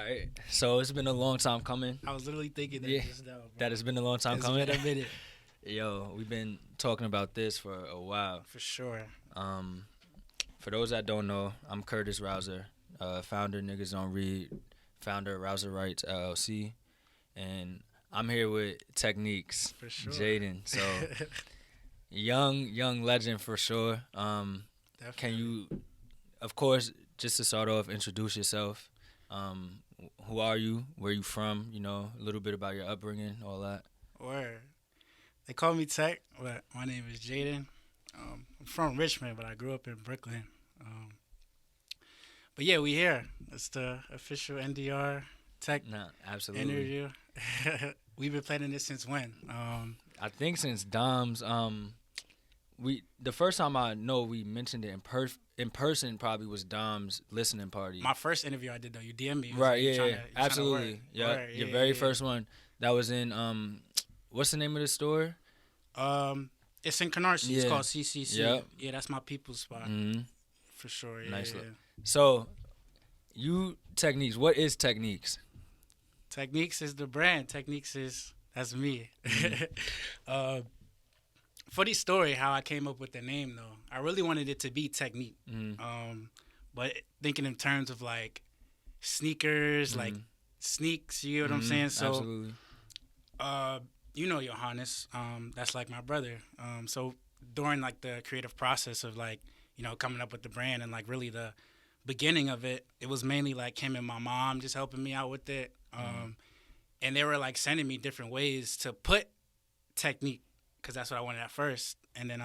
right. So it's been a long time coming. I was literally thinking that Yeah, just now, bro. that has been a long time It's coming. been a minute. Yo, we've been talking about this for a while. For sure. Um, for those that don't know, I'm Curtis Rouser, founder Niggas Don't Read, founder of Rouser Rights LLC, and I'm here with Techneaks, For sure. Jaden. So young legend for sure. Can Definitely. you, of course, just to start off, introduce yourself? Who are you? Where you from? You know, a little bit about your upbringing, all that. Word. They call me Tech, but my name is Jaden. I'm from Richmond, but I grew up in Brooklyn. But yeah, we here. It's the official NDR Tech Nah, absolutely. interview. We've been planning this since when? I think since Dom's, we the first time I know we mentioned it in person probably was Dom's listening party. My first interview I did though, you DM'd me. It was Right, like, you yeah, tryna- yeah, you tryna absolutely, work. yeah. Word, Your yeah, very yeah. first one that was in what's the name of the store? It's in Canarsie. It's Yeah. called CCC. Yep. Yeah, that's my people's spot Hmm. for sure. Yeah, Nice yeah. look. So, you Techniques. What is Techniques? Techniques is the brand. That's me. Mhm. Funny story how I came up with the name though. I really wanted it to be Technique. Mm-hmm. But thinking in terms of like sneakers, like sneaks, you know what I'm saying? So Absolutely. you know Johannes, that's like my brother. So during like the creative process of like, coming up with the brand and like really the beginning of it, it was mainly like him and my mom just helping me out with it. And they were like sending me different ways to put technique because that's what I wanted at first. And then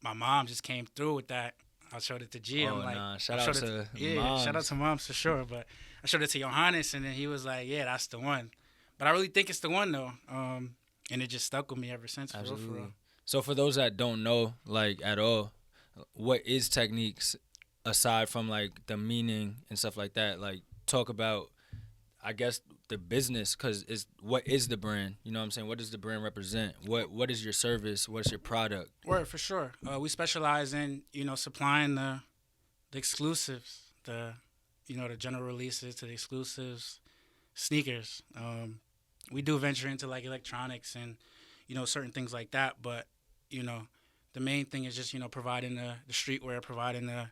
my mom just came through with that. I showed it to G. Oh, I'm like, nah. Shout I out showed it to yeah, moms. shout out to moms for sure. But I showed it to Johannes, and then he was like, yeah, that's the one. But I really think it's the one though. And it just stuck with me ever since. For real, for Absolutely. real. So for those that don't know, like at all, what is Techniques aside from like the meaning and stuff like that? Like talk about, I guess, the business, because what is the brand? You know what I'm saying? What does the brand represent? What is your service? What's your product? Word, for sure. We specialize in supplying the exclusives, the general releases to the exclusives, sneakers. We do venture into like electronics and certain things like that, but the main thing is just providing the streetwear, providing the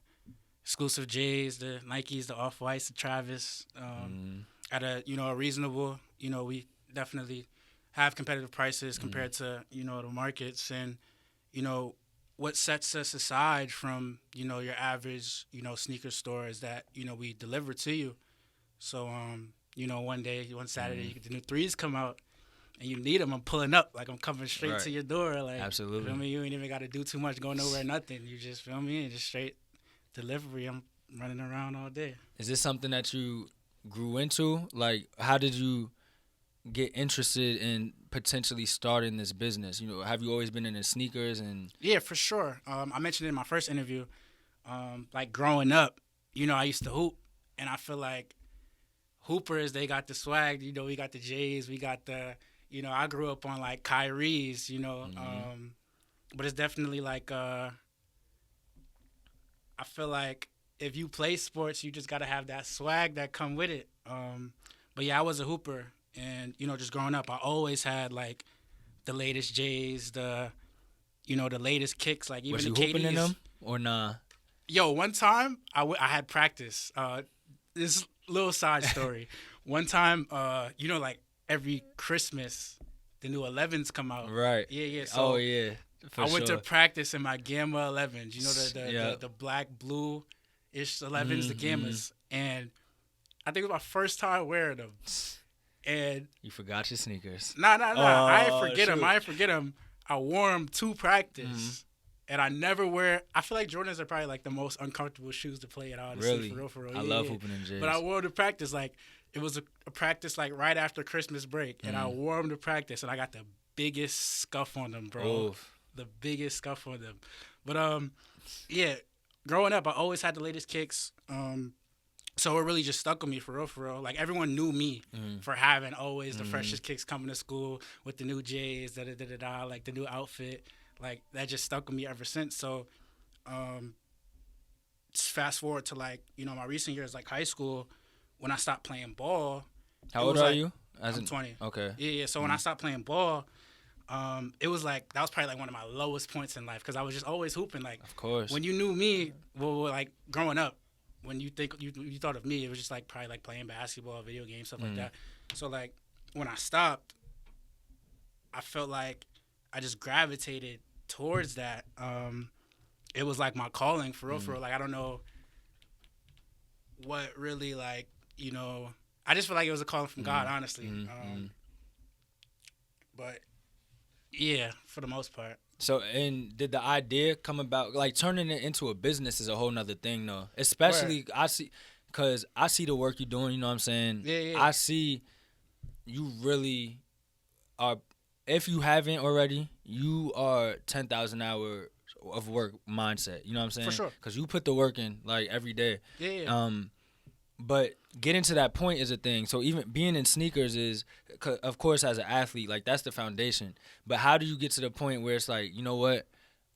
exclusive J's, the Nikes, the Off Whites, the Travis, at a reasonable. We definitely have competitive prices compared to the markets, and what sets us aside from your average sneaker store is that we deliver to you. So one Saturday the new threes come out and you need them. I'm pulling up, like I'm coming straight Right. to your door. Like, Absolutely. feel me? You ain't even got to do too much, go nowhere, nothing. You just feel me, and just straight delivery. I'm running around all day. Is this something that you grew into? Like, how did you get interested in potentially starting this business? You know, have you always been into sneakers and? Yeah, for sure. I mentioned it in my first interview. Like growing up, I used to hoop, and I feel like hoopers, they got the swag. We got the J's, we got the. I grew up on like Kyrie's. But it's definitely like I feel like if you play sports, you just gotta have that swag that come with it. But yeah, I was a hooper, and just growing up, I always had like the latest J's, the latest kicks, like even Was the you KDs. hooping in them or nah? Yo, one time I had practice. This little side story. One time, like every Christmas, the new 11s come out. Right. Yeah, yeah. So Oh yeah. For I went to sure. practice in my Gamma 11s. Yeah. The black blue ish 11s, the Gammas, and I think it was my first time wearing them. And You forgot your sneakers. nah. I Oh, ain't forget them. shoot. I ain't forget them. I wore them to practice. And I never wear. I feel like Jordans are probably like the most uncomfortable shoes to play in. Honestly, Really? for real. I Yeah, love yeah. hooping in J's. But I wore them to practice. Like it was a practice like right after Christmas break, and I wore them to practice, and I got the biggest scuff on them, bro. Oof. The biggest scuff on them. But yeah. Growing up, I always had the latest kicks. So it really just stuck with me for real. Like everyone knew me for having always the freshest kicks coming to school with the new J's, like the new outfit. Like that just stuck with me ever since. So fast forward to like my recent years, like high school, when I stopped playing ball, How it old was are like you? I'm 20. Okay. Yeah. So when I stopped playing ball, it was like that was probably like one of my lowest points in life because I was just always hooping. Like Of course. when you knew me, well, like growing up, when you think you thought of me, it was just like probably like playing basketball, video games, stuff like that. So like when I stopped, I felt like I just gravitated towards that. It was like my calling for real, for real. Like I don't know what really like I just feel like it was a calling from God, honestly. But yeah, for the most part. So, and did the idea come about, like turning it into a business is a whole nother thing though. Especially cause I see the work you're doing, you know what I'm saying? Yeah. I see you really are, if you haven't already, you are 10,000 hours of work mindset, you know what I'm saying? For sure. Cause you put the work in like every day. Yeah. But getting to that point is a thing. So even being in sneakers is, of course, as an athlete, like that's the foundation. But how do you get to the point where it's like, you know what,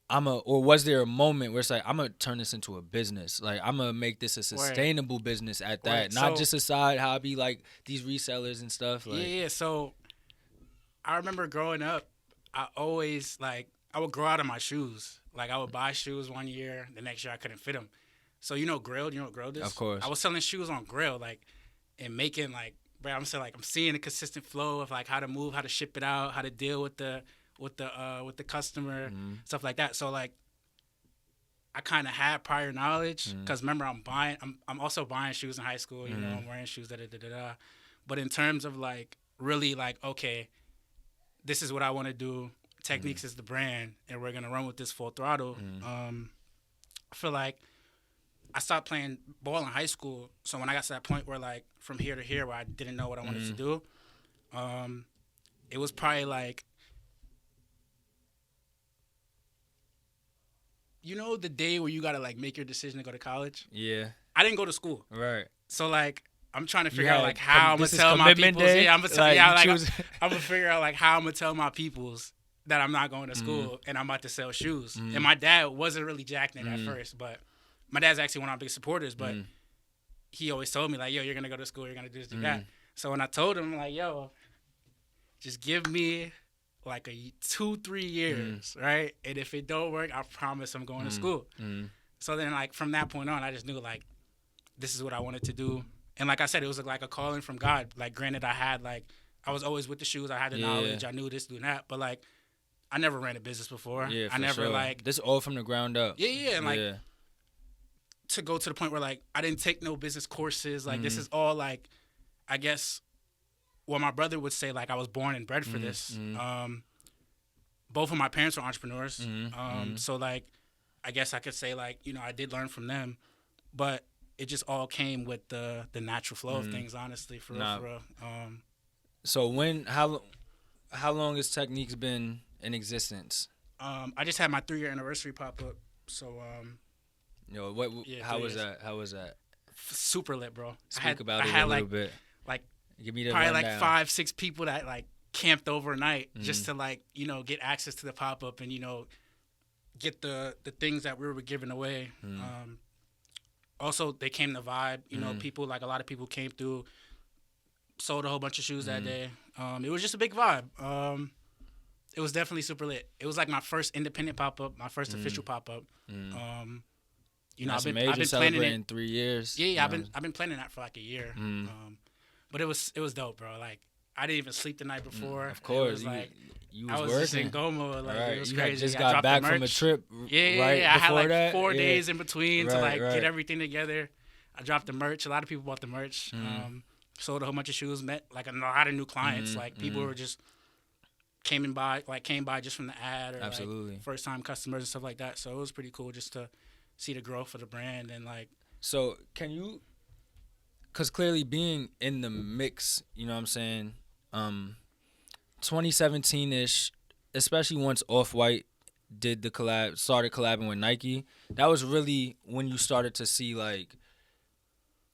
or was there a moment where it's like, I'm gonna turn this into a business? Like I'm gonna make this a sustainable business at that, Right. not just a side hobby like these resellers and stuff. Like, yeah. So I remember growing up, I always I would grow out of my shoes. Like I would buy shoes one year, the next year I couldn't fit them. So Grilled, you know what Grilled is? Of course. I was selling shoes on Grilled, like, and making bro, I'm saying I'm seeing a consistent flow of like how to move, how to ship it out, how to deal with the customer, stuff like that. So like, I kind of had prior knowledge because remember I'm also buying shoes in high school. I'm wearing shoes, But in terms of like really like okay, this is what I want to do. Techneaks is the brand, and we're gonna run with this full throttle. I feel like I stopped playing ball in high school, so when I got to that point where like from here to here where I didn't know what I wanted to do, it was probably like, the day where you gotta like make your decision to go to college. Yeah. I didn't go to school, Right. so like I'm trying to figure out like how I'm gonna this is tell my commitment peoples. day? Yeah, I'm gonna tell. Like, Yeah, you like choose- I'm gonna figure out like how I'm gonna tell my peoples that I'm not going to school and I'm about to sell shoes. And my dad wasn't really jacking it at first, but my dad's actually one of my big supporters. But he always told me like, "Yo, you're gonna go to school. You're gonna do this, do that." So when I told him like, "Yo, just give me like 2-3 years, right? And if it don't work, I promise I'm going to school." So then like from that point on, I just knew like this is what I wanted to do. And like I said, it was like a calling from God. Like granted, I was always with the shoes. I had the knowledge. I knew this, doing that. But like I never ran a business before. Yeah, I never sure. This all from the ground up. Yeah, and like to go to the point where like I didn't take no business courses. Like this is all like, I guess, what my brother would say. Like I was born and bred for this. Both of my parents were entrepreneurs. So like, I guess I could say like I did learn from them, but it just all came with the natural flow of things. Honestly, for real. So how long has Techneaks been in existence? I just had my 3-year anniversary pop up. So how was that? How was that? Super lit, bro. Speak about it a little bit. Like give me the probably rundown. like 5-6 people that like camped overnight just to like get access to the pop up and get the things that we were giving away. Also, they came to vibe. People like a lot of people came through, sold a whole bunch of shoes that day. It was just a big vibe. It was definitely super lit. It was like my first independent pop up, my first official pop up. I've been planning it 3 years. Yeah, I've been planning that for like a year. But it was dope, bro. Like I didn't even sleep the night before. Of course, it was like you was I was working. just in Goma. Like Right. it was You crazy. had just I got dropped back the from a merch. trip. Yeah, right I had before like that? 4 days in between to like Right. get everything together. I dropped the merch. A lot of people bought the merch. Sold a whole bunch of shoes. Met like a lot of new clients. Like people were just came by just from the ad or Absolutely. like first time customers and stuff like that. So it was pretty cool just to see the growth of the brand and like. So can you? Because clearly being in the mix, you know what I'm saying. 2017-ish, especially once Off-White did started collabing with Nike, that was really when you started to see like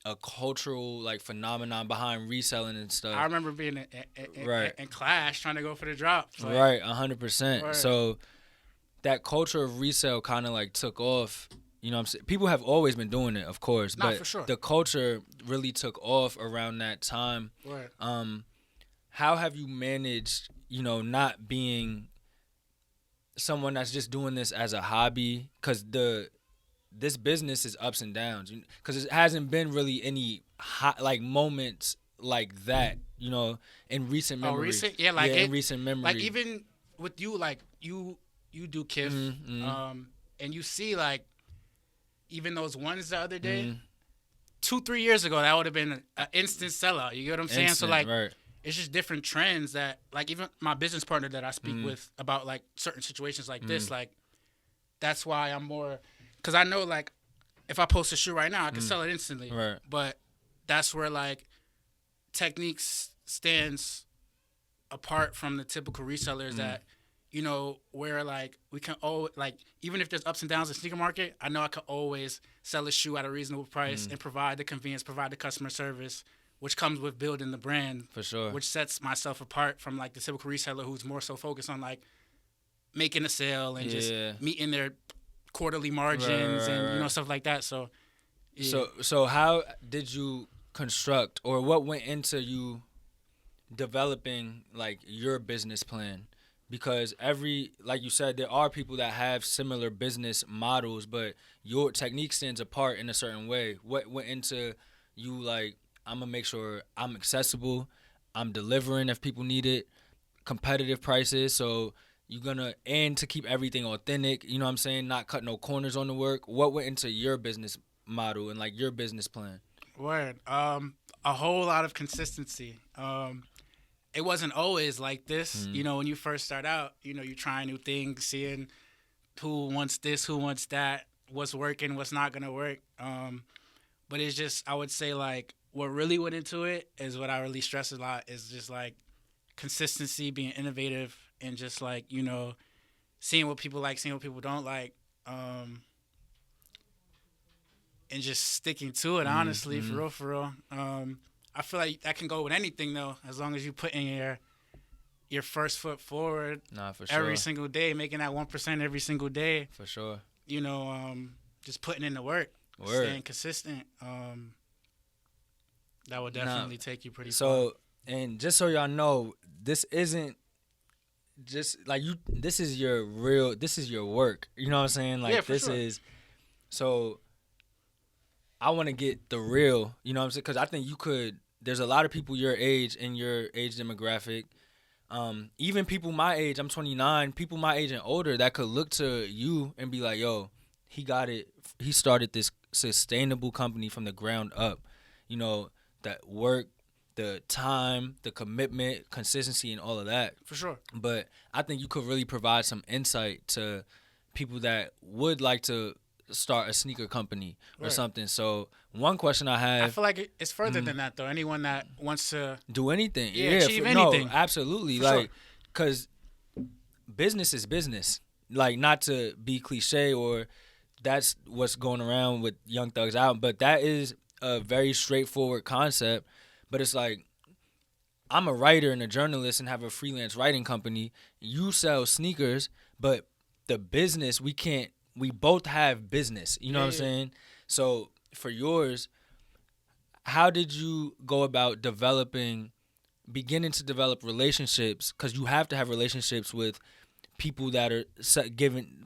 a cultural like phenomenon behind reselling and stuff. I remember being in class trying to go for the drops. Like, right, 100%. Right. So that culture of resale kind of like took off, You know what I'm saying? People have always been doing it, of course, Nah, but for sure. the culture really took off around that time. Right. How have you managed, not being someone that's just doing this as a hobby? Because this business is ups and downs. Because it hasn't been really any hot like moments like that, in recent Oh, memory. recent? Yeah, like in recent memory. like even with you, like you do KIF, and you see like even those ones the other day, 2-3 years ago, that would have been an instant sellout. You get what I'm saying? So like, right. it's just different trends that like even my business partner that I speak with about like certain situations like this, like that's why I'm more, because I know like if I post a shoe right now, I can sell it instantly. Right. But that's where like Techneaks stands apart from the typical resellers that, where like we can always, like even if there's ups and downs in the sneaker market, I know I can always sell a shoe at a reasonable price and provide the convenience, provide the customer service, which comes with building the brand. For sure. Which sets myself apart from like the typical reseller who's more so focused on like making a sale and just meeting their quarterly margins and stuff like that. So yeah. So how did you construct, or what went into you developing like your business plan? Because like you said, there are people that have similar business models, but your technique stands apart in a certain way. What went into you like, I'm gonna make sure I'm accessible, I'm delivering if people need it, competitive prices, so you're gonna, and to keep everything authentic, you know what I'm saying, not cut no corners on the work. What went into your business model and like your business plan? Word. A whole lot of consistency. It wasn't always like this. When you first start out, you're trying new things, seeing who wants this, who wants that, what's working, what's not gonna work. But it's just, I would say like what really went into it is what I really stress a lot is just like consistency, being innovative, and just like, seeing what people like, seeing what people don't like, and just sticking to it, honestly, for real. I feel like that can go with anything, though, as long as you put in your first foot forward For sure. every single day, making that 1% every single day. For sure. Just putting in the work, staying consistent. That would definitely take you pretty far. So, and just so y'all know, this isn't just like this is your work. You know what I'm saying? Like, yeah, for this sure. is, so I want to get the real, you know what I'm saying? Because I think there's a lot of people your age and your age demographic, even people my age, I'm 29, people my age and older that could look to you and be like, yo, he got it. He started this sustainable company from the ground up. That work, the time, the commitment, consistency, and all of that. For sure. But I think you could really provide some insight to people that would like to start a sneaker company or something. So one question I have, I feel like it's further than that, though. Anyone that wants to do anything, achieve anything. No, absolutely, like, because business is business. Like, not to be cliche, or that's what's going around with Young Thugs Out, but that is a very straightforward concept. But it's like, I'm a writer and a journalist and have a freelance writing company. You sell sneakers, but the business, we both have business. You know what I'm saying? So for yours, how did you go about beginning to develop relationships? Because you have to have relationships with people that are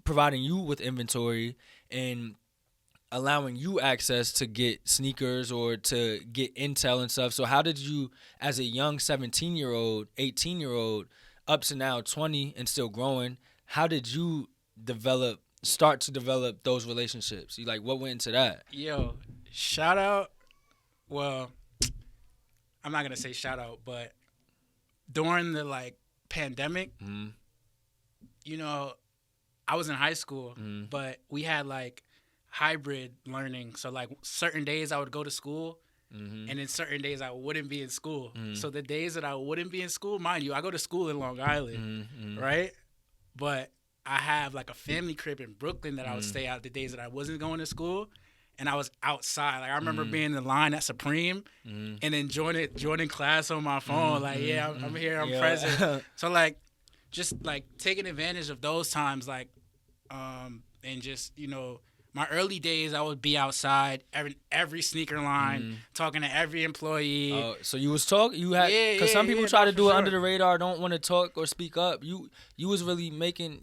providing you with inventory and allowing you access to get sneakers or to get intel and stuff. So how did you, as a young 17-year-old, 18-year-old, up to now 20 and still growing, how did you start to develop those relationships? What went into that? Yo, shout out. Well, I'm not gonna say shout out, but during the pandemic, I was in high school, but we had hybrid learning. So certain days I would go to school, and then certain days I wouldn't be in school. So the days that I wouldn't be in school, mind you, I go to school in Long Island, right? But I have a family crib in Brooklyn that I would stay out the days that I wasn't going to school, and I was outside. I remember being in line at Supreme, and then joining class on my phone. I'm here, I'm present. So just taking advantage of those times, and just my early days, I would be outside every sneaker line, talking to every employee. Oh, so you was you had, because some people try no, to for do it sure. under the radar, don't want to talk or speak up. You was really making,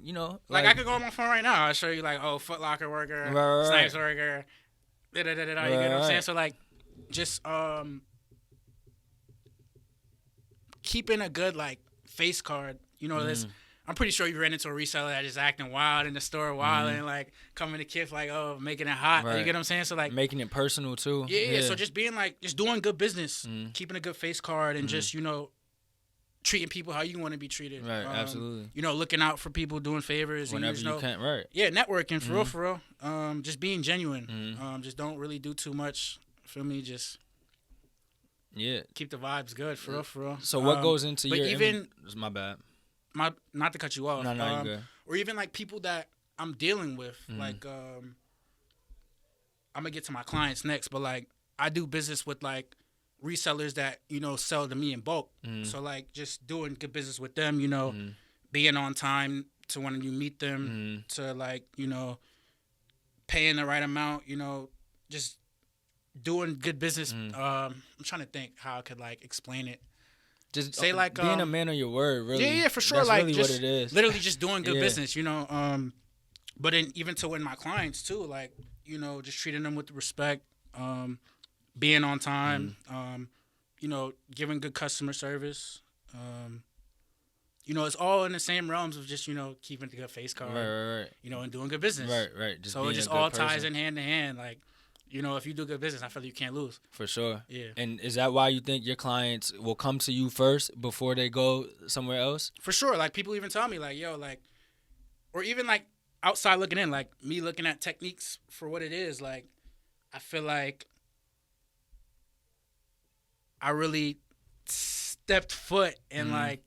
Like I could go on my phone right now. I'll show you like, oh, Foot Locker worker, Right. Snipes worker, you get what I'm saying? So like, just keeping a good like face card. This. I'm pretty sure you ran into a reseller that just acting wild in the store, wilding, like coming to Kif, like, oh, making it hot. Right. You get what I'm saying? So like making it personal too. Yeah. So just being like, just doing good business, keeping a good face card, and just treating people how you want to be treated. Right. Absolutely. Looking out for people, doing favors. Whenever you can. Right. Yeah, networking for real. Just being genuine. Just don't really do too much. Feel me? Just keep the vibes good for real. So what goes into your? Even my bad. Not to cut you off. No, you're good. Or even like people that I'm dealing with, like I'm gonna get to my clients next, but like I do business with like resellers that sell to me in bulk. So like just doing good business with them, being on time to when you meet them, to like paying the right amount, just doing good business. I'm trying to think how I could like explain it. Just say like being a man of your word, really. Yeah, for sure. That's like really just what it is. Literally just doing good business, But then even to when my clients too, like just treating them with respect, being on time, giving good customer service. It's all in the same realms of just keeping a good face card, right. And doing good business, right. Just so it just all ties in hand to hand, like. If you do good business, I feel like you can't lose. For sure. Yeah. And is that why you think your clients will come to you first before they go somewhere else? For sure. Like, people even tell me, like, yo, like, or even, like, outside looking in, like, me looking at Techneaks for what it is, like, I feel like I really stepped foot and, like,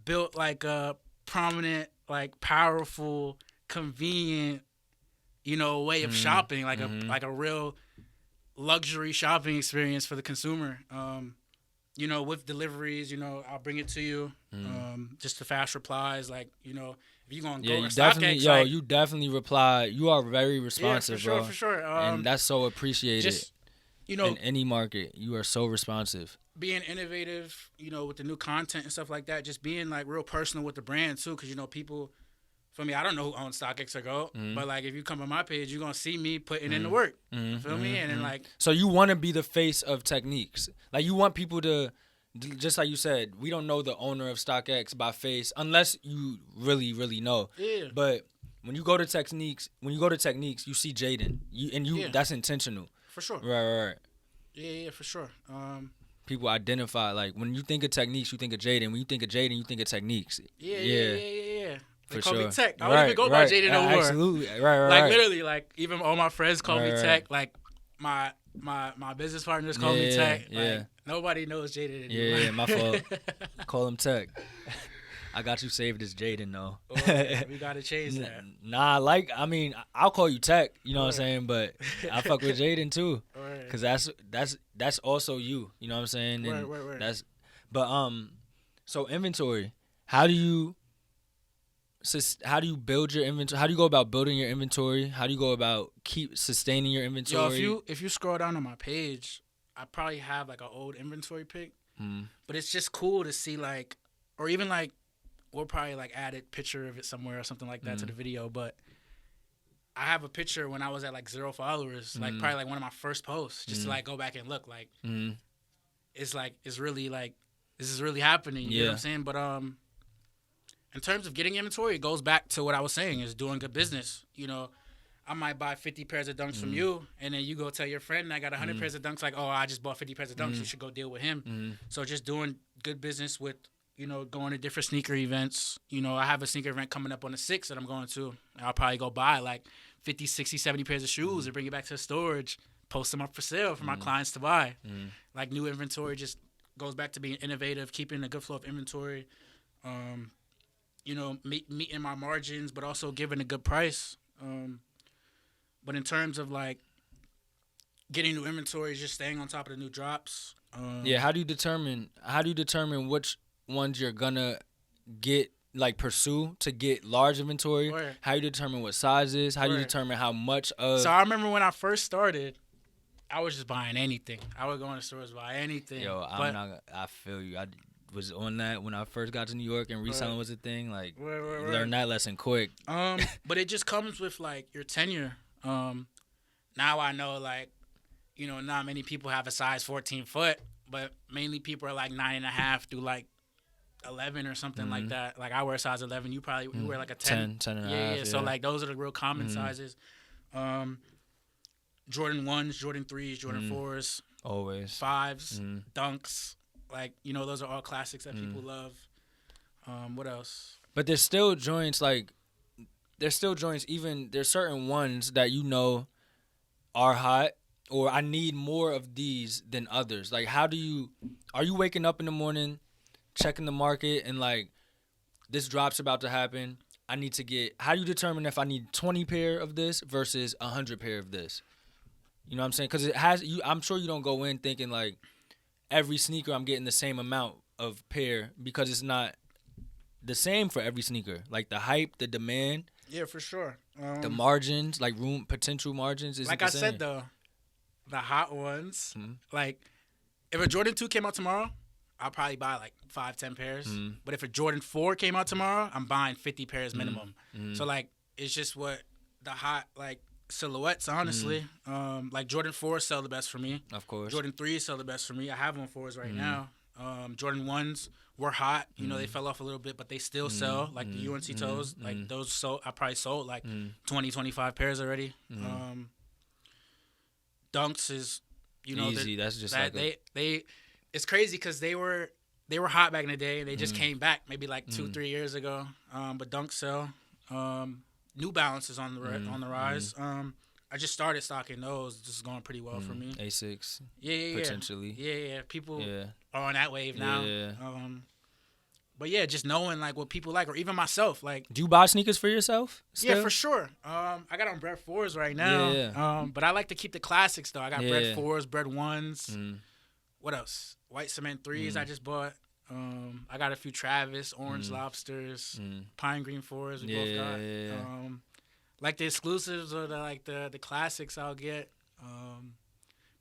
built, like, a prominent, like, powerful, convenient, way of shopping, like a real luxury shopping experience for the consumer. With deliveries, I'll bring it to you. Just the fast replies, like, if you gonna go you to definitely, StockX, you definitely reply. You are very responsive, yeah, for sure. And that's so appreciated. Just in any market, you are so responsive. Being innovative, with the new content and stuff like that. Just being like real personal with the brand too, because people. For me, I don't know who owns StockX or Go, but like if you come on my page, you're gonna see me putting in the work. Feel me? And then like, so you want to be the face of Techneaks. Like you want people to, just like you said, we don't know the owner of StockX by face unless you really, really know. Yeah. But when you go to Techneaks, you see Jaden. That's intentional. For sure. Right. Yeah, for sure. People identify, like when you think of Techneaks, you think of Jaden. When you think of Jaden, you think of Techneaks. Yeah. They call me Tech. I don't even go by Jaden no more. Absolutely. Right. Like literally, like even all my friends call me Tech. Like my business partners call me Tech. Like nobody knows Jaden anymore. Yeah, my fault. Call him Tech. I got you saved as Jaden though. We gotta change that. Nah, I'll call you Tech. You know what I'm saying? But I fuck with Jaden too, cause that's also you. You know what I'm saying? And right. So inventory. How do you build your inventory? How do you go about building your inventory? How do you go about keep sustaining your inventory? Yo, if you scroll down on my page, I probably have like an old inventory pic. But it's just cool to see like, or even like, we'll probably like add a picture of it somewhere or something like that to the video. But I have a picture when I was at like 0 followers, like probably like one of my first posts, just to like go back and look like, it's really like, this is really happening. You know what I'm saying? But in terms of getting inventory, it goes back to what I was saying, is doing good business. I might buy 50 pairs of dunks from you, and then you go tell your friend, I got 100 pairs of dunks, like, oh, I just bought 50 pairs of dunks, you should go deal with him. So just doing good business with, going to different sneaker events. I have a sneaker event coming up on the 6th that I'm going to. I'll probably go buy like 50, 60, 70 pairs of shoes and bring it back to the storage, post them up for sale for my clients to buy. Like new inventory just goes back to being innovative, keeping a good flow of inventory. Meeting my margins, but also giving a good price. But in terms of like getting new inventory, just staying on top of the new drops. How do you determine which ones you're gonna get like pursue to get large inventory? Word. How you determine what sizes? How do you Word. determine how much of? So I remember when I first started, I was just buying anything. I would go in the stores, buy anything. Yo, I feel you. I was on that when I first got to New York and reselling was a thing. Like, learn that lesson quick. But it just comes with like your tenure. Now I know, like, you know, not many people have a size 14 foot, but mainly people are like 9.5 through like 11 or something like that. Like I wear a size 11. You probably you wear like a 10. 10 and a yeah, half. yeah. So like those are the real common sizes. Jordan 1s, Jordan 3s, Jordan 4s, always 5s, Dunks. Like, you know, those are all classics that people love. What else? But there's still joints even there's certain ones that you know are hot, or I need more of these than others. Like, are you waking up in the morning, checking the market, and like, this drop's about to happen, how do you determine if I need 20 pair of this versus 100 pair of this? You know what I'm saying? Because I'm sure you don't go in thinking like every sneaker I'm getting the same amount of pair, because it's not the same for every sneaker. Like the hype, the demand. Yeah, for sure. The margins, like potential margins, isn't like the I same. said though, the hot ones. Like if a Jordan 2 came out tomorrow, I'll probably buy like 5-10 pairs. But if a Jordan 4 came out tomorrow, I'm buying 50 pairs minimum. So like it's just what the hot like silhouettes, honestly. Like Jordan 4s sell the best for me. Of course. Jordan 3s sell the best for me. I have on 4s right now. Jordan 1s were hot. You know, they fell off a little bit, but they still sell. Like the UNC toes, like those sold. I probably sold like 20, 25 pairs already. Dunks is, you know, easy. That's just that like they. It's crazy because they were hot back in the day. They just came back maybe like 2-3 years ago. But Dunks sell. New Balance is on the rise. I just started stocking those. This is going pretty well for me. A6. Yeah. Potentially. Yeah. People are on that wave now. Yeah. But yeah, just knowing like what people like, or even myself. Like, do you buy sneakers for yourself? Still? Yeah, for sure. I got on Bread 4s right now. Yeah. But I like to keep the classics though. I got Bread 4s, Bread 1s. What else? White Cement 3s I just bought. I got a few Travis, Orange Lobsters, Pine Green 4s we both got. Yeah. Like the exclusives or the classics I'll get.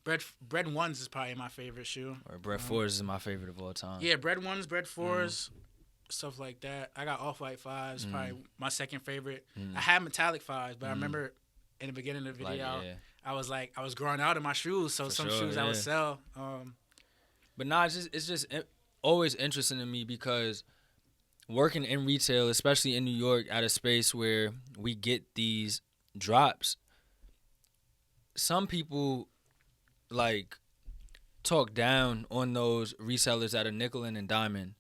Bread 1s is probably my favorite shoe. Or Bread 4s is my favorite of all time. Yeah, Bread 1s, Bread 4s, stuff like that. I got Off-White 5s, probably my second favorite. I had Metallic 5s, but I remember in the beginning of the video, I was growing out of my shoes, so some shoes I would sell. But nah, it's just always interesting to me because working in retail, especially in New York, at a space where we get these drops, some people like talk down on those resellers at a nickel and dime.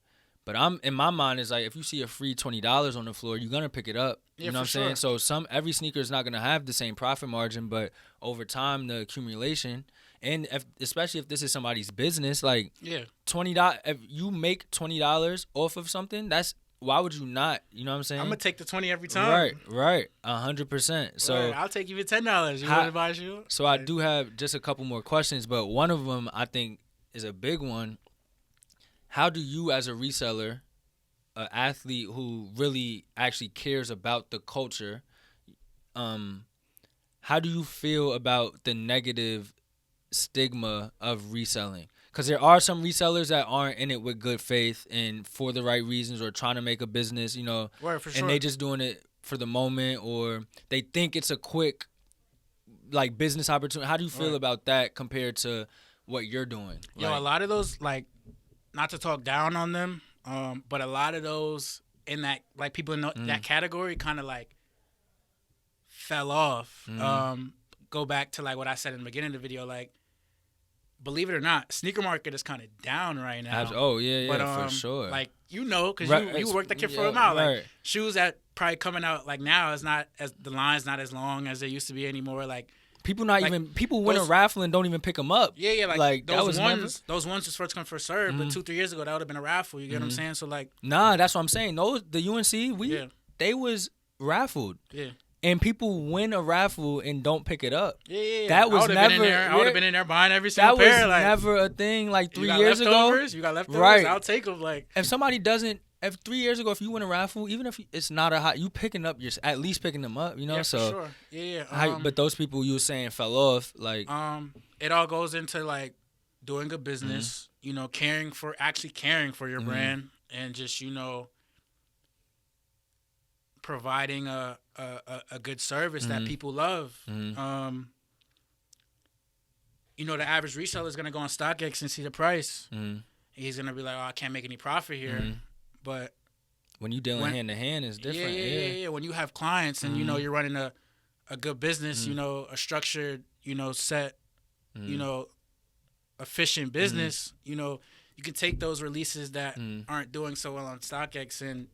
But in my mind, it's like if you see a free $20 on the floor, you're gonna pick it up. Yeah, you know what I'm saying? sure. So every sneaker is not gonna have the same profit margin, but over time, the accumulation, and especially if this is somebody's business, like $20, if you make $20 off of something, why would you not? You know what I'm saying? I'm gonna take the 20 every time. Right, 100%. So I'll take even $10. You want to buy a shoe? So I do have just a couple more questions, but one of them I think is a big one. How do you, as a reseller, an athlete who really actually cares about the culture, how do you feel about the negative stigma of reselling? Because there are some resellers that aren't in it with good faith and for the right reasons, or trying to make a business, you know, and they just doing it for the moment, or they think it's a quick like business opportunity. How do you feel about that compared to what you're doing? Yo, a lot of those, like, not to talk down on them, but a lot of those in that, like, people in that category kind of like fell off. Go back to like what I said in the beginning of the video, like, believe it or not, sneaker market is kind of down right now. Oh yeah, but, for sure. Like, you know, because you worked that kid for a while. Like, shoes that probably coming out like now is not as, the line's not as long as they used to be anymore. Like, people win a raffle and don't even pick them up. Yeah, like those ones just first come first serve. But 2-3 years ago that would have been a raffle. You get what I'm saying? So like, nah, that's what I'm saying. The UNC they was raffled. Yeah. And people win a raffle and don't pick it up. Yeah. That was never. I would have been in there buying every single pair. That was never a thing. Like 3 years ago. You got leftovers. Right. I'll take them. Like, if somebody doesn't, if 3 years ago, if you win a raffle, even if it's not a hot, you picking up at least picking them up, you know. Yeah, so for sure. Yeah. but those people you were saying fell off, like It all goes into like doing a Mm-hmm. business, caring for your brand, and just providing a good service that people love. The average reseller is gonna go on StockX and see the price. He's gonna be like, "Oh, I can't make any profit here," but when you dealing hand to hand, it's different. Yeah. When you have clients and you're running a good business, a structured, set, efficient business, you can take those releases that aren't doing so well on StockX and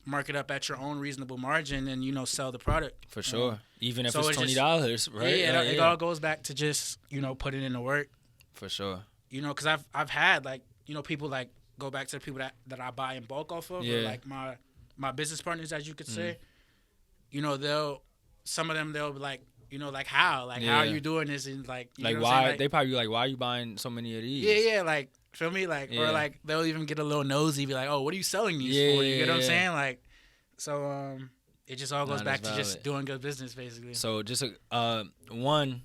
mark it up at your own reasonable margin and sell the product For sure. Even if so it's $20, right? Yeah, it all goes back to just putting in the work. For sure. Because I've had like people like go back to the people that I buy in bulk off of, or like my business partners, as you could say. Some of them they'll be like, like how are you doing this, and like why like, they probably be like, why are you buying so many of these? Yeah, like feel me, like or like they'll even get a little nosy, be like, oh, what are you selling these for? You get what I'm saying? Like, so it just all goes back to just doing good business, basically. So just one,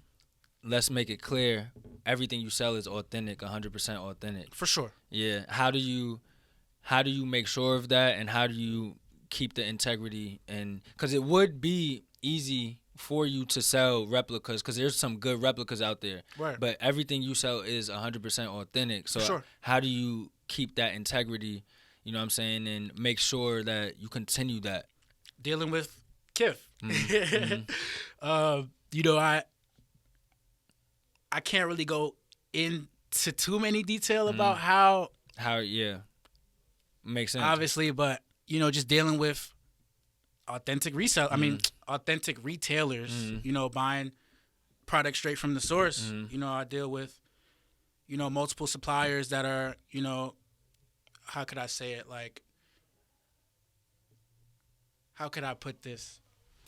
let's make it clear, everything you sell is authentic, 100% authentic. For sure. Yeah. How do you make sure of that, and how do you keep the integrity? And because it would be easy for you to sell replicas, because there's some good replicas out there. Right. But everything you sell is 100% authentic. So sure. How do you keep that integrity, you know what I'm saying, and make sure that you continue that? Dealing with Kif. I can't really go into too many detail about how makes sense, obviously, but just dealing with authentic resale. I mean, authentic retailers. Buying products straight from the source. I deal with multiple suppliers that are how could I say it, like, how could I put this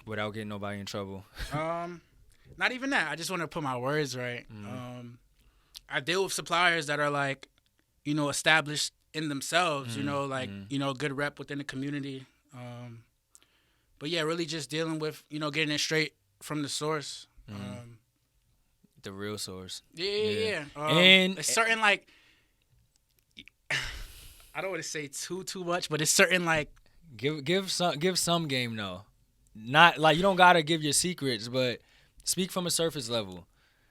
without getting nobody in trouble? Not even that. I just want to put my words right. I deal with suppliers that are like, established in themselves, good rep within the community. But yeah, really just dealing with, getting it straight from the source. The real source. Yeah. And it's certain, like, I don't want to say too much, but it's certain, like, give some game though. Not like you don't gotta give your secrets, but speak from a surface level.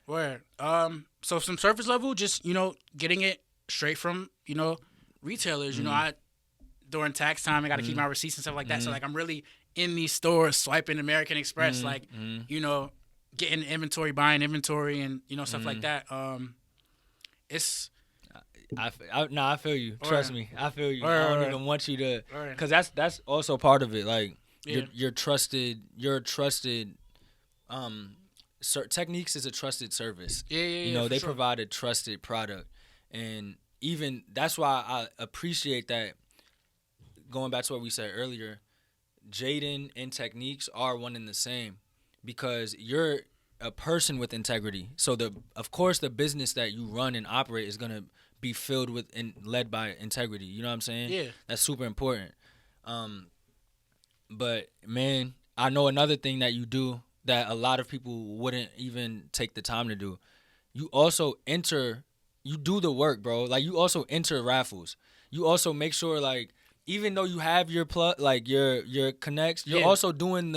Where so some surface level, just getting it straight from retailers. I during tax time I got to keep my receipts and stuff like that. So like I'm really in these stores swiping American Express, like getting inventory, buying inventory, and stuff like that. It's. I feel you. Trust me, I feel you. I don't even want you to, because that's also part of it. Like you're trusted. Techneaks is a trusted service. Yeah. They provide a trusted product, and even that's why I appreciate that. Going back to what we said earlier, Jaden and Techneaks are one and the same, because you're a person with integrity. So of course the business that you run and operate is gonna be filled with and led by integrity. You know what I'm saying? Yeah. That's super important. But man, I know another thing that you do that a lot of people wouldn't even take the time to do. You do the work, bro. Like you also enter raffles. You also make sure, like, even though you have your your connects, you're also doing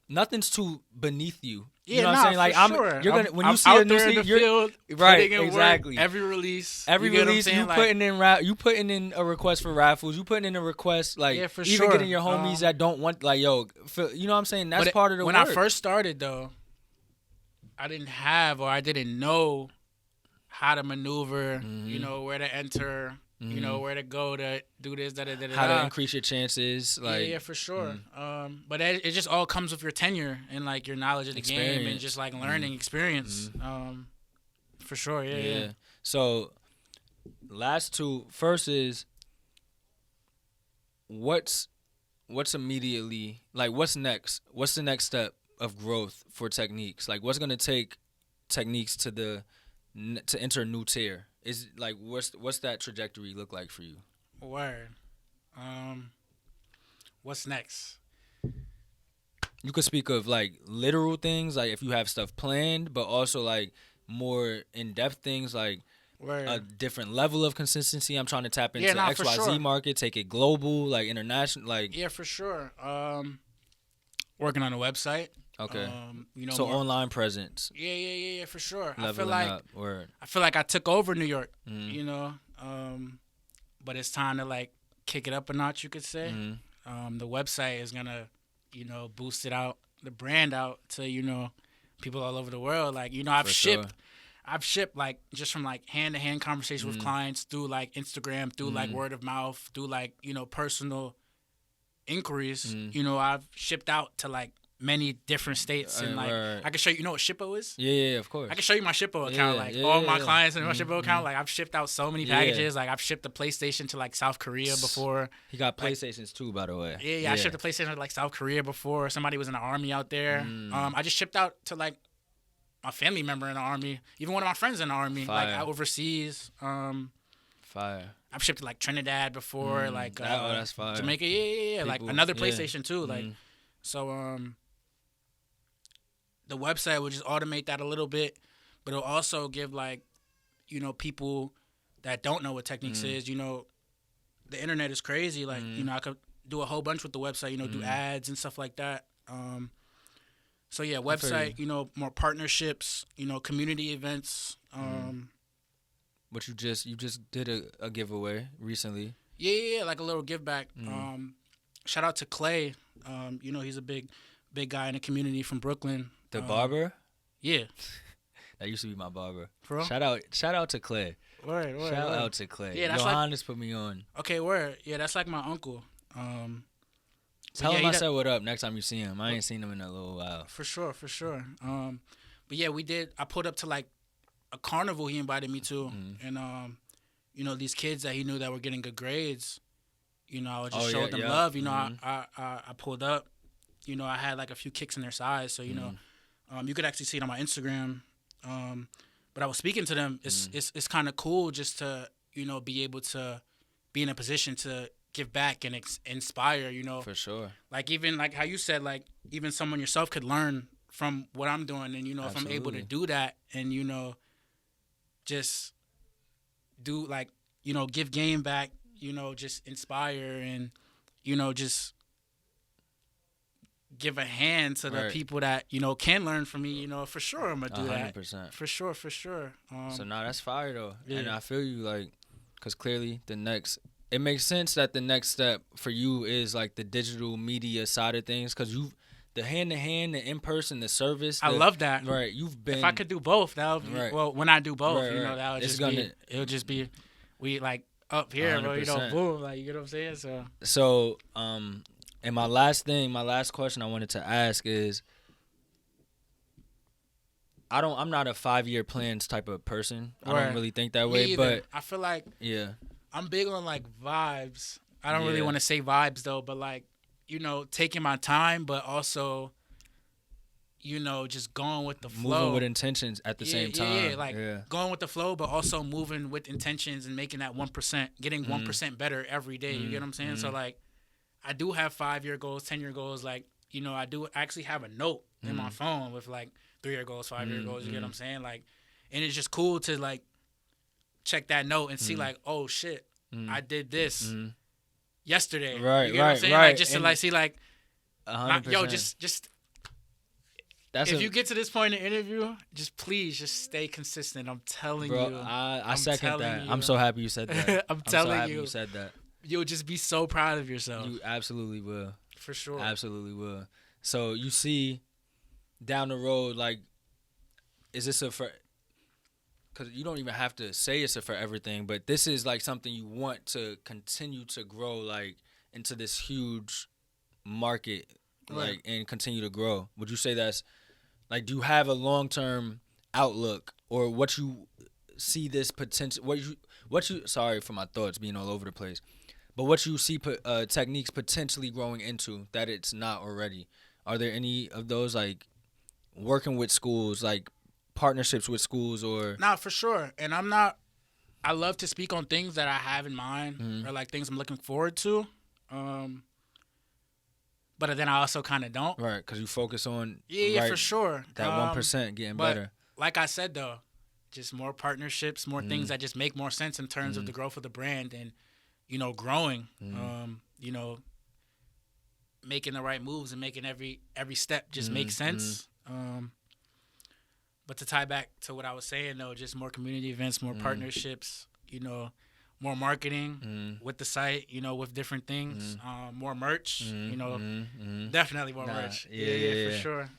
nothing's too beneath you. You know what I'm saying? Like sure. You're gonna when you I'm see out a new there in the seat, field, right? In Exactly. Work, every release, you putting in you putting in a request for raffles. You putting in a request, like even getting your homies that don't want, like, you know what I'm saying? That's part of the when work. I first started though, I didn't know how to maneuver. Where to enter. Where to go to do this, how to increase your chances. Like, yeah, for sure. But it just all comes with your tenure and like your knowledge of the game and just like learning experience. For sure, yeah. So, last two. First is what's immediately, like, what's next? What's the next step of growth for Techneaks? Like, what's gonna take Techneaks to enter a new tier? Is like what's that trajectory look like for you? Word. Um, what's next? You could speak of like literal things, like if you have stuff planned, but also like more in depth things, like a Where different level of consistency. I'm trying to tap yeah, into nah, for XYZ sure. market, take it global, like international, like Yeah, for sure. Working on a website. okay. So More. online presence, Yeah, for sure. leveling up, or I feel like I took over New York. mm, You know, but it's time to like kick it up a notch. You could say. mm, The website is gonna, boost it out, the brand out to people all over the world. Like for sure. I've shipped like just from like hand to hand conversation with Mm, clients through like Instagram, through like mm, word of mouth, through like personal inquiries. mm. I've shipped out to like many different states, and like Right. I can show you. You know what Shippo is? Yeah, of course. I can show you my Shippo account. Yeah, Like yeah, all yeah, my yeah. clients in my Mm, Shippo account. Like I've shipped out so many yeah. packages. Like I've shipped the PlayStation to like South Korea before. He got Like, PlayStations too, by the way. yeah. I shipped the PlayStation to like South Korea before. Somebody was in the army out there. Mm. I just shipped out to like my family member in the army. Even one of my friends in the army. Fire. Like I overseas. Fire. I've shipped to like Trinidad before. Like that's fire. Jamaica. Yeah. Like People, another yeah. PlayStation too. Like so. The website will just automate that a little bit, but it'll also give like, people that don't know what Techniques is. The internet is crazy. Like, I could do a whole bunch with the website. Do ads and stuff like that. So yeah, website. More partnerships. Community events. But you just did a giveaway recently. Yeah, like a little give back. Shout out to Clay. He's a big guy in the community from Brooklyn. The barber? Yeah. That used to be my barber. For real? Shout out to Clay. Word. Shout out to Clay. Yeah, that's Johannes put me on. Okay, word. Yeah, that's like my uncle. Tell him I said what up next time you see him. I ain't seen him in a little while. For sure. But yeah, we did. I pulled up to like a carnival he invited me to, and these kids that he knew that were getting good grades. I would just show them love. I pulled up. I had like a few kicks in their size, so you could actually see it on my Instagram. But I was speaking to them. It's kind of cool just to be able to be in a position to give back and inspire. For sure. Like even like how you said, like even someone yourself could learn from what I'm doing, and if I'm able to do that, and just do like give game back, just inspire, and just give a hand to the people that can learn from me. For sure I'm gonna do 100%. That. For sure. So that's fire though, and I feel you like, because clearly it makes sense that the next step for you is like the digital media side of things, because the hand-to-hand, the in-person, the service. I love that. Right, you've been. If I could do both, that would be well. When I do both, that would it'll just be we like up here, 100%. bro. Boom, like you know what I'm saying. So and my last question I wanted to ask is, I'm not a 5-year plans type of person. I don't really think that way, but I feel like yeah, I'm big on like vibes. I don't really want to say vibes though, but like taking my time, but also just going with the flow, moving with intentions at the same time. Going with the flow, but also moving with intentions and making that 1%, getting 1% better every day. You get what I'm saying? So like, I do have 5-year goals, 10-year goals. Like, I do actually have a note in my phone with like 3-year goals, 5-year goals. You get what I'm saying? Like, and it's just cool to like check that note and see like, oh shit, I did this yesterday. Right, you get what I'm saying? Right. Like, just to like see like, 100%. Just. If you get to this point in the interview, please stay consistent. I'm telling you. I second that. I'm so happy you said that. I'm telling so happy you. You said that. You'll just be so proud of yourself. You absolutely will. For sure. Absolutely will. So you see down the road, like, is this because you don't even have to say it's a for everything, but this is like something you want to continue to grow, like, into this huge market, like, and continue to grow. Would you say that's, like, do you have a long-term outlook, or what you see this potential, what you sorry for my thoughts being all over the place, but what you see Techniques potentially growing into that it's not already? Are there any of those, like, working with schools, like partnerships with schools, or? Nah, for sure. And I love to speak on things that I have in mind, or like things I'm looking forward to. But then I also kind of don't. Right, because you focus on Yeah, for sure. that 1% getting but better. Like I said though, just more partnerships, more things that just make more sense in terms of the growth of the brand and growing. Making the right moves and making every step just make sense. But to tie back to what I was saying though, just more community events, more partnerships, more marketing with the site, with different things, more merch, definitely more merch. Yeah, for sure.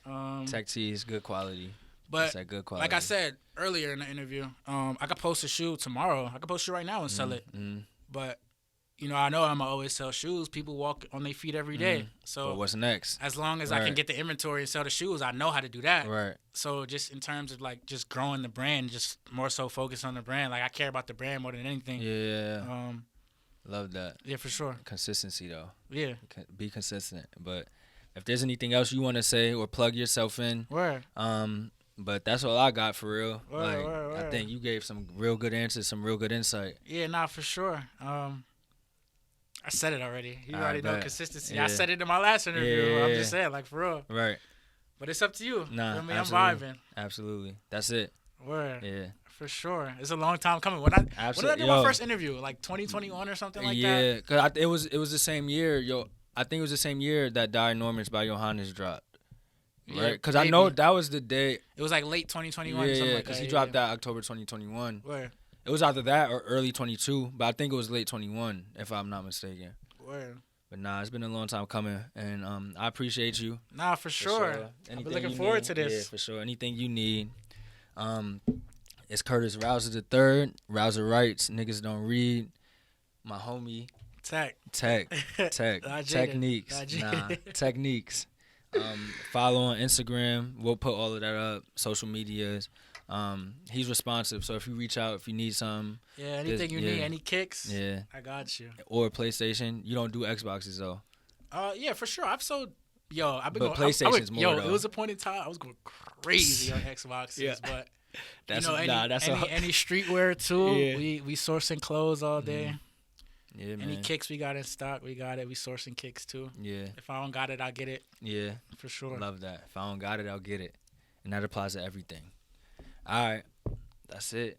Tech T is good quality. But that good quality. Like I said earlier in the interview, I could post a shoe tomorrow. I could post a shoe right now and sell it. But I know I'm always sell shoes. People walk on their feet every day. So but what's next? As long as I can get the inventory and sell the shoes, I know how to do that. Right. So just in terms of like just growing the brand, just more so focus on the brand. Like I care about the brand more than anything. Yeah. Love that. Yeah, for sure. Consistency though. Yeah. Be consistent. But if there's anything else you want to say or plug yourself in, but that's all I got for real. Word. I think you gave some real good answers, some real good insight. Yeah, nah, for sure. I said it already. You already know consistency. Yeah. I said it in my last interview. Yeah. I'm just saying, like, for real. Right. But it's up to you. Nah, I'm absolutely. vibing. Absolutely. That's it. Word. Yeah. For sure. It's a long time coming. When did I do my first interview? Like 2021 or something like that? Yeah, because it was the same year. I think it was the same year that Die Normans by Johannes dropped. Right? Because I know that was the day. It was like late 2021 Yeah, something like that. because he dropped that October 2021. Word. It was either that or early 22, but I think it was late 21, if I'm not mistaken. Word. But nah, it's been a long time coming, and I appreciate you. Nah, for sure. I've been looking forward to this. Yeah, for sure. Anything you need. It's Curtis Rouser the third. Rouser writes. Niggas don't read. My homie. Techneaks. Techneaks. Follow on Instagram. We'll put all of that up. Social medias. He's responsive, so if you reach out, if you need something. Yeah, anything you need, any kicks. Yeah. I got you. Or PlayStation. You don't do Xboxes though. Yeah, for sure. I've sold. I've been but going. PlayStation's more though. It was a point in time I was going crazy on Xboxes, Yeah. But That's any streetwear too. Yeah. We sourcing clothes all day. Yeah, man. Any kicks we got in stock, we got it. We sourcing kicks too. Yeah. If I don't got it, I'll get it. Yeah. For sure. Love that. If I don't got it, I'll get it. And that applies to everything. All right. That's it.